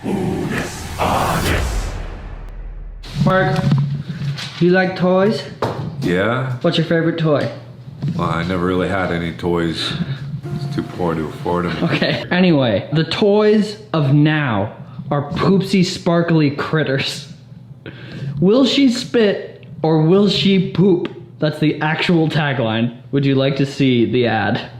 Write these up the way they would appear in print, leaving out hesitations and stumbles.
Unus Annus. Mark, do you like toys? Yeah? What's your favorite toy? Well, I never really had any toys. It's too poor to afford them. Okay. Anyway, the toys of now are poopsy sparkly critters. Will she spit or will she poop? That's the actual tagline. Would you like to see the ad?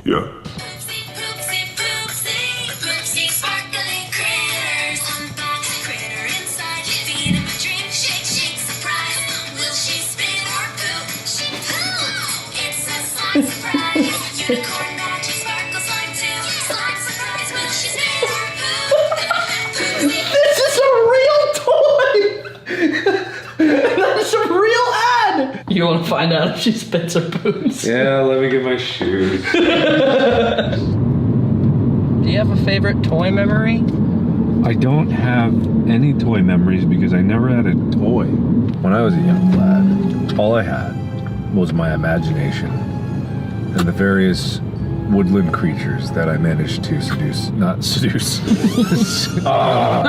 Yeah. Poopsie, poopsie, poopsie, poopsie, sparkling critters. Unbox critter inside. Feed him a drink, shake, shake, surprise. Will she spit or poop? She poop. It's a slime surprise. Unicorn magic sparkles slime too. Slime surprise. Will she spit or poop? This is a real toy! That's a real ad! You want to find out if she spits or poops? Yeah, let me get my shoes. Do you have a favorite toy memory? I don't have any toy memories because I never had a toy. When I was a young lad, all I had was my imagination and the various woodland creatures that I managed to seduce. Not seduce. All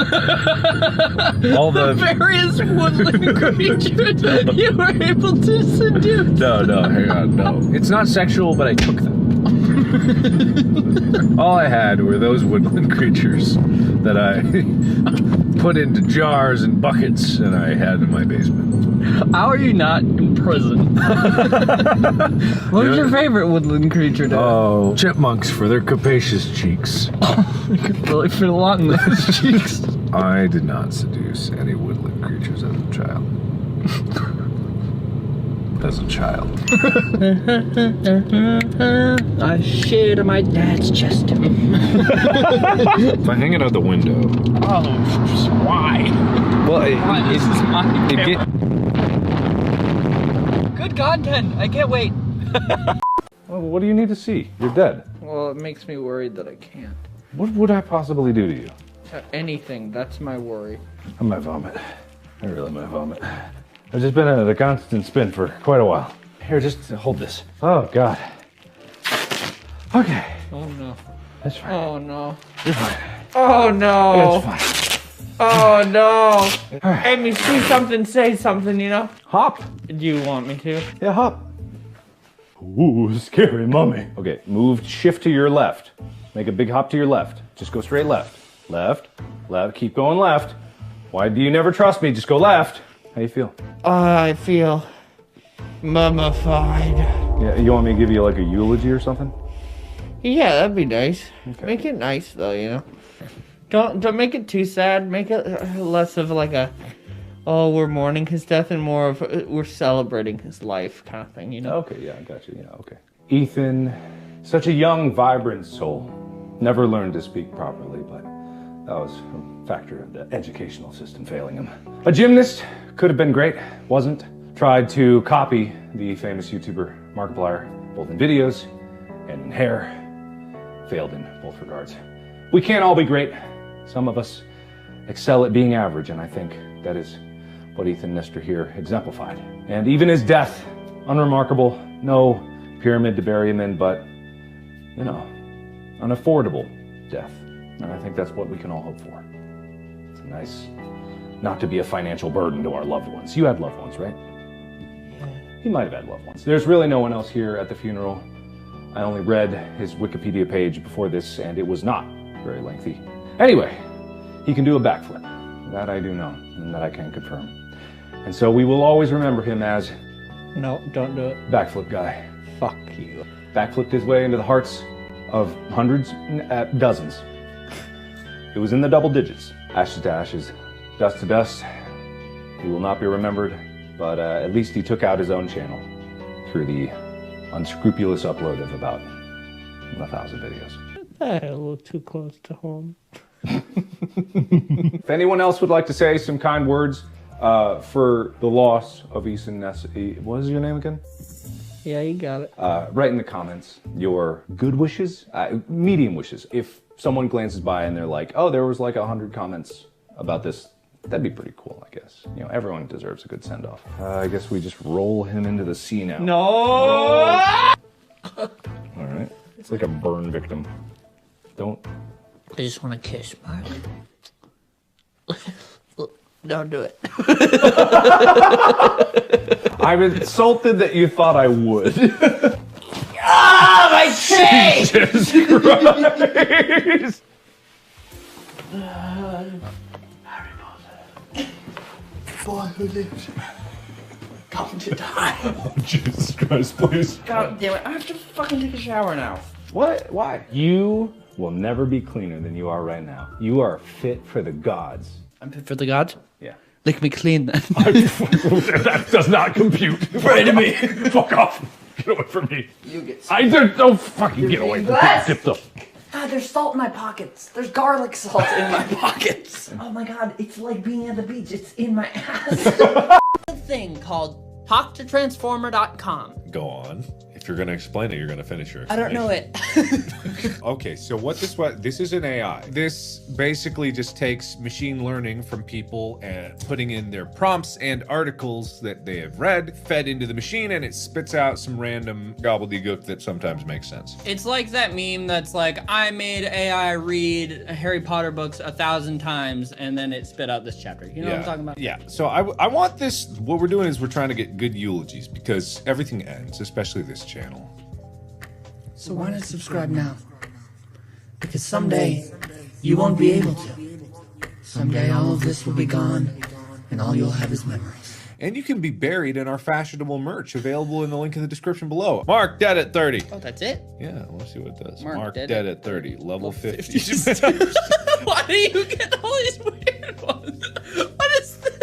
the Various woodland creatures you were able to seduce. No, hang on, no. It's not sexual, but I took them. All I had were those woodland creatures that I put into jars and buckets and I had in my basement. How are you not in prison? What was your favorite woodland creature, Dad? Oh, chipmunks for their capacious cheeks. You could really fit a lot in those cheeks. I did not seduce any woodland creatures as a child. I shit on my dad's chest. If I hang it out the window. Oh, why? Well, This is my it camera. Good content. I can't wait. Well, what do you need to see? You're dead. Well, it makes me worried that I can't. What would I possibly do to you? Anything. That's my worry. I might vomit. I really might vomit. I've just been at a constant spin for quite a while. Here, just hold this. Oh, God. Okay. Oh no. That's fine. Oh no. You're fine. Oh no. That's fine. Oh no. Hey, me see something, say something, you know? Hop. Do you want me to? Yeah, hop. Ooh, scary mummy. Okay, shift to your left. Make a big hop to your left. Just go straight left. Left, left, keep going left. Why do you never trust me? Just go left. How you feel? I feel mummified. Yeah, you want me to give you like a eulogy or something? Yeah, that'd be nice. Okay. Make it nice though, you know. Don't make it too sad. Make it less of like a, oh, we're mourning his death and more of we're celebrating his life kind of thing, you know. Okay, yeah, I got you. Yeah, okay. Ethan, such a young, vibrant soul. Never learned to speak properly, but that was a factor of the educational system failing him. A gymnast, could have been great, wasn't. Tried to copy the famous YouTuber Markiplier, both in videos and in hair. Failed in both regards. We can't all be great. Some of us excel at being average, and I think that is what Ethan Nestor here exemplified. And even his death, unremarkable, no pyramid to bury him in, but, you know, an affordable death. And I think that's what we can all hope for. It's nice not to be a financial burden to our loved ones. You had loved ones, right? Yeah. He might have had loved ones. There's really no one else here at the funeral. I only read his Wikipedia page before this, and it was not very lengthy. Anyway, he can do a backflip. That I do know, and that I can confirm. And so we will always remember him as No, don't do it. backflip guy. Fuck you. Backflipped his way into the hearts of hundreds, dozens. It was in the double digits. Ashes to ashes, dust to dust. He will not be remembered, but at least he took out his own channel through the unscrupulous upload of about 1,000 videos. A little too close to home. If anyone else would like to say some kind words for the loss of Ethan Ness, what is your name again? Yeah, you got it. Write in the comments your good wishes, medium wishes. If someone glances by and they're like, oh, there was like 100 comments about this, that'd be pretty cool, I guess. You know, everyone deserves a good send-off. I guess we just roll him into the sea now. No! All right. It's like a burn victim. Don't. I just want to kiss Mark. Don't do it. I'm insulted that you thought I would. Ah, my face! Jesus Christ! Boy who lives come to die. Oh, Jesus Christ, please. God damn it! I have to fucking take a shower now. What? Why? You will never be cleaner than you are right now. You are fit for the gods. I'm fit for the gods. Yeah. Lick me clean then. That does not compute. Pray to me. Fuck off. Get away from me. You get. I don't fucking get away from me. glass? Get the. Ah, there's salt in my pockets. There's garlic salt in my pockets. Oh my god, it's like being at the beach. It's in my ass. A thing called talktotransformer.com. Go on. If you're gonna explain it, you're gonna finish your I don't know it. Okay, so this is an AI. This basically just takes machine learning from people and putting in their prompts and articles that they have read, fed into the machine, and it spits out some random gobbledygook that sometimes makes sense. It's like that meme that's like, I made AI read Harry Potter books 1,000 times and then it spit out this chapter. You know what I'm talking about? Yeah, so I want this, what we're doing is we're trying to get good eulogies because everything ends, especially this channel. So why not subscribe now? Because someday you won't be able to. Someday all of this will be gone, and all you'll have is memories. And you can be buried in our fashionable merch available in the link in the description below. Mark dead at 30. Oh, that's it? Yeah, let's see what it does. Mark Mark dead dead at at 30. Level 50. Why do you get all these weird ones? What is this?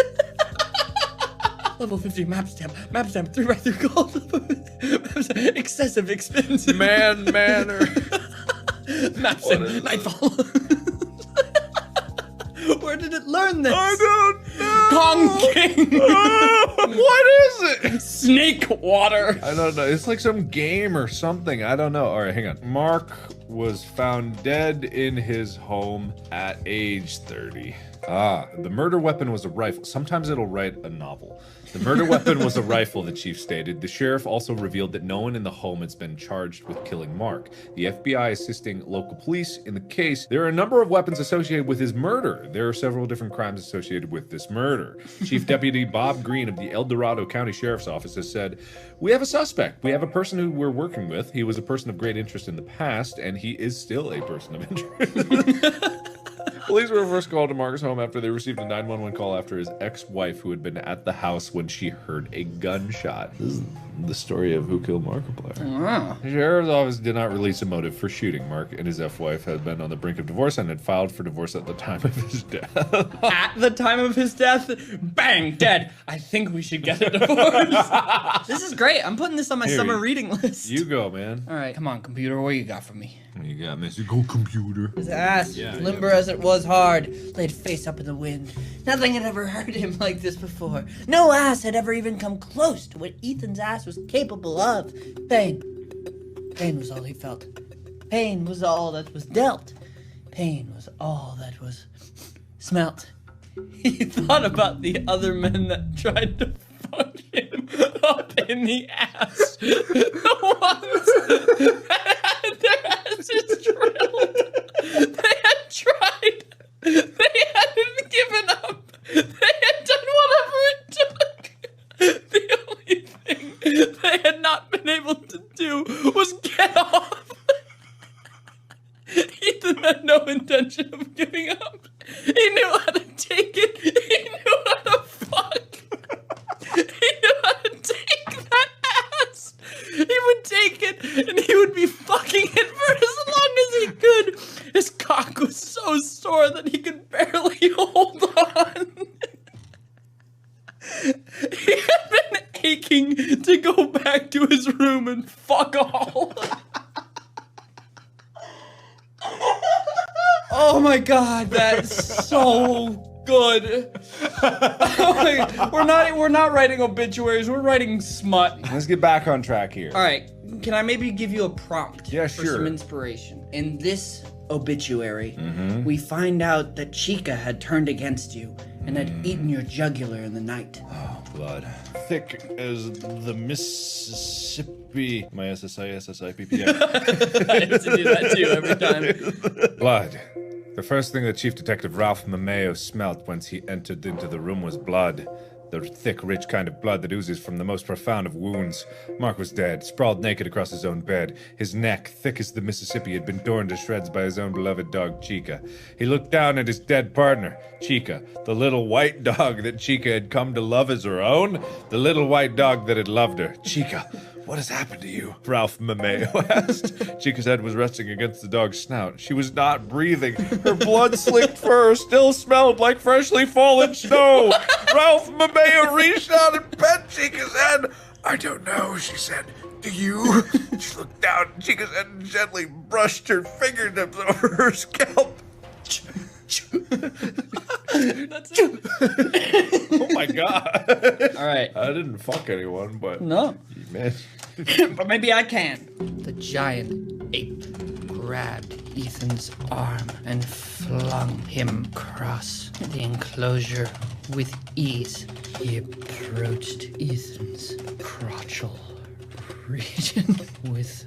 Level 50 map stamp. Map stamp 3 right through gold. Excessive expensive. Manor. Map stamp. Nightfall. Where did it learn this? I don't know. Kong King. What is it? Snake water. I don't know. It's like some game or something. I don't know. All right, hang on. Mark was found dead in his home at age 30. Ah, the murder weapon was a rifle. Sometimes it'll write a novel. The murder weapon was a rifle, the chief stated. The sheriff also revealed that no one in the home has been charged with killing Mark. The FBI assisting local police in the case. There are a number of weapons associated with his murder. There are several different crimes associated with this murder. Chief Deputy Bob Green of the El Dorado County Sheriff's Office has said, "We have a suspect. We have a person who we're working with. He was a person of great interest in the past, and he is still a person of interest." Police were first called to Mark's home after they received a 911 call after his ex-wife, who had been at the house when she heard a gunshot. This is the story of Who Killed Markiplier. Wow. The sheriff's office did not release a motive for shooting. Mark and his ex-wife had been on the brink of divorce and had filed for divorce at the time of his death. At the time of his death, bang, dead. I think we should get a divorce. This is great. I'm putting this on my Here, summer reading list. You go, man. All right, come on, computer. What you got for me? You got Mr. Go Computer. His ass, limber as it was hard, laid face up in the wind. Nothing had ever hurt him like this before. No ass had ever even come close to what Ethan's ass was capable of. Pain. Pain was all he felt. Pain was all that was dealt. Pain was all that was smelt. He thought about the other men that tried to fuck him up in the ass. The ones that had their asses drilled. They had tried. They hadn't given up. They had done whatever it took. The only thing they had not been able to do was get off. Ethan had no intention of giving up. He knew how to take it. He knew how to fuck. He knew how to take that ass. He would take it and he would be fucking it for as long as he could. His cock was so sore that he could barely hold on. He had been aching to go back to his room and fuck all. Oh my god, that's so good. Oh my, we're not writing obituaries, we're writing smut. Let's get back on track here. Alright, can I maybe give you a prompt Yeah, for sure. some inspiration? In this obituary, we find out that Chica had turned against you and had eaten your jugular in the night. Blood. Thick as the Mississippi. My SSI, SSIPPM. I have to do that too every time. Blood. The first thing that Chief Detective Ralph Mameo smelt once he entered into the room was blood. The thick, rich kind of blood that oozes from the most profound of wounds. Mark was dead, sprawled naked across his own bed. His neck, thick as the Mississippi, had been torn to shreds by his own beloved dog, Chica. He looked down at his dead partner, Chica, the little white dog that Chica had come to love as her own. The little white dog that had loved her. Chica, what has happened to you? Ralph Mameo asked. Chica's head was resting against the dog's snout. She was not breathing. Her blood-slicked fur still smelled like freshly fallen snow. Ralph Mameo reached out and pet Chica's head. I don't know, she said. Do you? She looked down at Chica's head and gently brushed her fingertips over her scalp. That's it. Oh my god. All right. I didn't fuck anyone, but... No. Man. But maybe I can. The giant ape grabbed Ethan's arm and flung him across the enclosure with ease. He approached Ethan's crotchal region with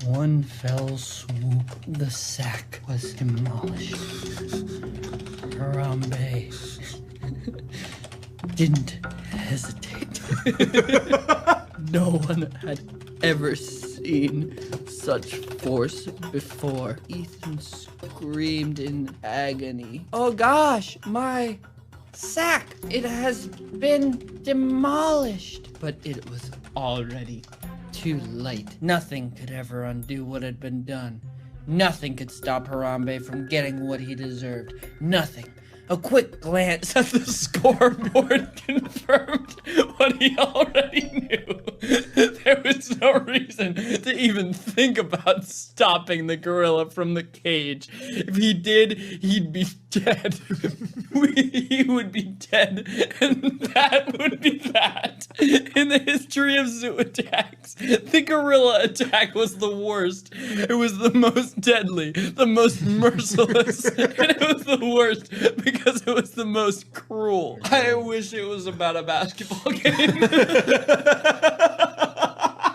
one fell swoop. The sack was demolished. Harambe didn't hesitate. No one had ever seen such force before. Ethan screamed in agony. Oh gosh, my sack! It has been demolished! But it was already too late. Nothing could ever undo what had been done. Nothing could stop Harambe from getting what he deserved. Nothing. A quick glance at the scoreboard confirmed what he already knew. There was no reason to even think about stopping the gorilla from the cage. If he did, he'd be dead. He would be dead, and that would be that. In the history of zoo attacks, the gorilla attack was the worst. It was the most deadly, the most merciless, and it was the worst because it was the most cruel. I wish it was about a basketball game.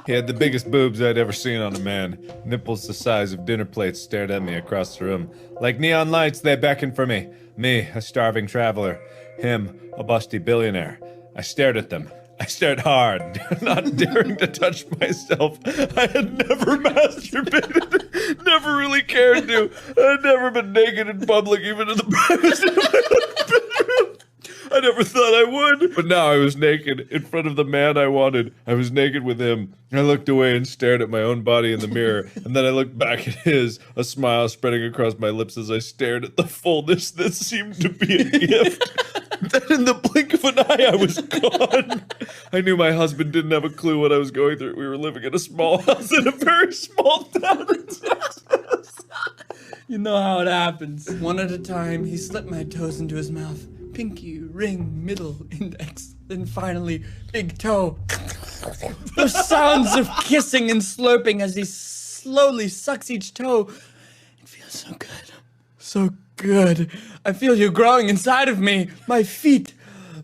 He had the biggest boobs I'd ever seen on a man. Nipples the size of dinner plates stared at me across the room. Like neon lights, they beckoned for me. Me, a starving traveler. Him, a busty billionaire. I stared at them. I stared hard, not daring to touch myself. I had never masturbated, never really cared to. I'd never been naked in public, even in the privacy of my own bedroom. I never thought I would, but now I was naked in front of the man I wanted. I was naked with him. I looked away and stared at my own body in the mirror, and then I looked back at his, a smile spreading across my lips as I stared at the fullness that seemed to be a gift. Then in the blink of an eye, I was gone. I knew my husband didn't have a clue what I was going through. We were living in a small house in a very small town in Texas. You know how it happens. One at a time, he slipped my toes into his mouth. Pinky, ring, middle, index, then finally, big toe. The sounds of kissing and slurping as he slowly sucks each toe. It feels so good. So good. I feel you growing inside of me. My feet,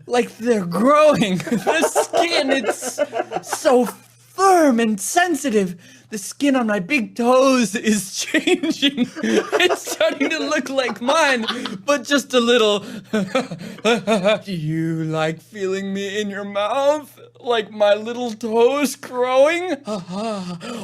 like they're growing. The skin, it's so firm and sensitive. The skin on my big toes is changing. It's starting to look like mine, but just a little. Do you like feeling me in your mouth? Like my little toes growing?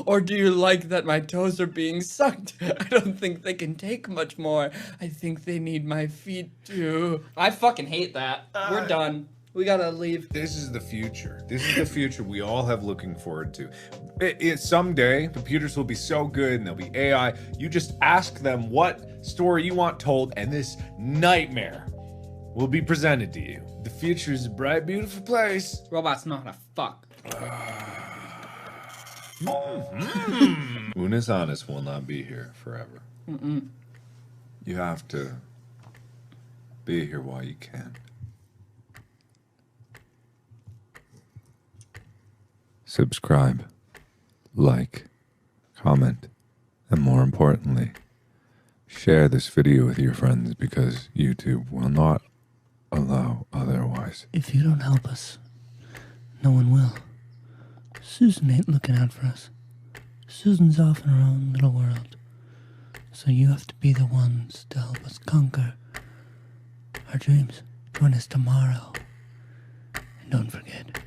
Or do you like that my toes are being sucked? I don't think they can take much more. I think they need my feet too. I fucking hate that. We're done. We gotta leave. This is the future. This is the future we all have looking forward to. Someday, computers will be so good and there'll be AI. You just ask them what story you want told, and this nightmare will be presented to you. The future is a bright, beautiful place. Robots know how to fuck. Unus Annus will not be here forever. You have to be here while you can. Subscribe, like, comment, and more importantly, share this video with your friends because YouTube will not allow otherwise. If you don't help us, no one will. Susan ain't looking out for us. Susan's off in her own little world. So you have to be the ones to help us conquer our dreams. Join us tomorrow. And don't forget,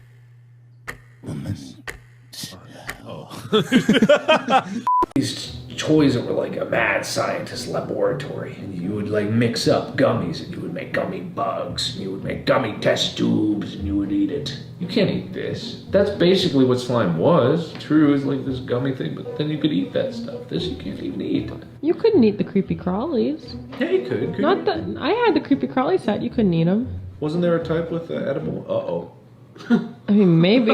These toys that were like a mad scientist laboratory, and you would like mix up gummies, and you would make gummy bugs, and you would make gummy test tubes, and you would eat it. You can't eat this. That's basically what slime was. True, is like this gummy thing, but then you could eat that stuff. This you can't even eat. You couldn't eat the creepy crawlies. Yeah, you could. Not that I had the creepy crawly set. You couldn't eat them. Wasn't there a type with edible? Uh-oh. I mean, maybe.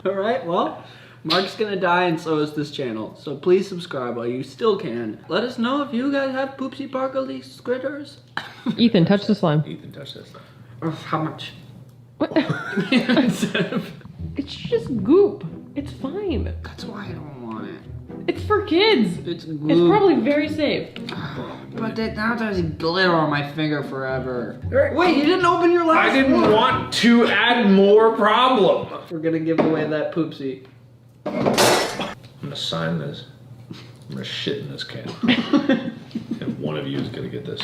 All right, well, Mark's gonna die and so is this channel. So please subscribe while you still can. Let us know if you guys have poopsie sparkly critters. Ethan, touch the slime. Ethan, touch that stuff. How much? What? Instead of... It's just goop. It's fine. That's why I don't want it. It's for kids. It's It's glue. probably very safe. But now there's glitter on my finger forever. Wait, you didn't open your last I didn't one. want to add more problem. We're gonna give away that poopsie. I'm gonna sign this. I'm gonna shit in this can. And one of you is gonna get this.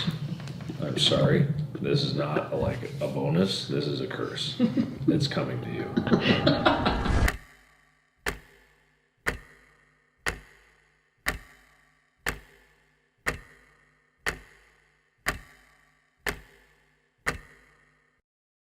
I'm sorry. This is not like a bonus. This is a curse. It's coming to you.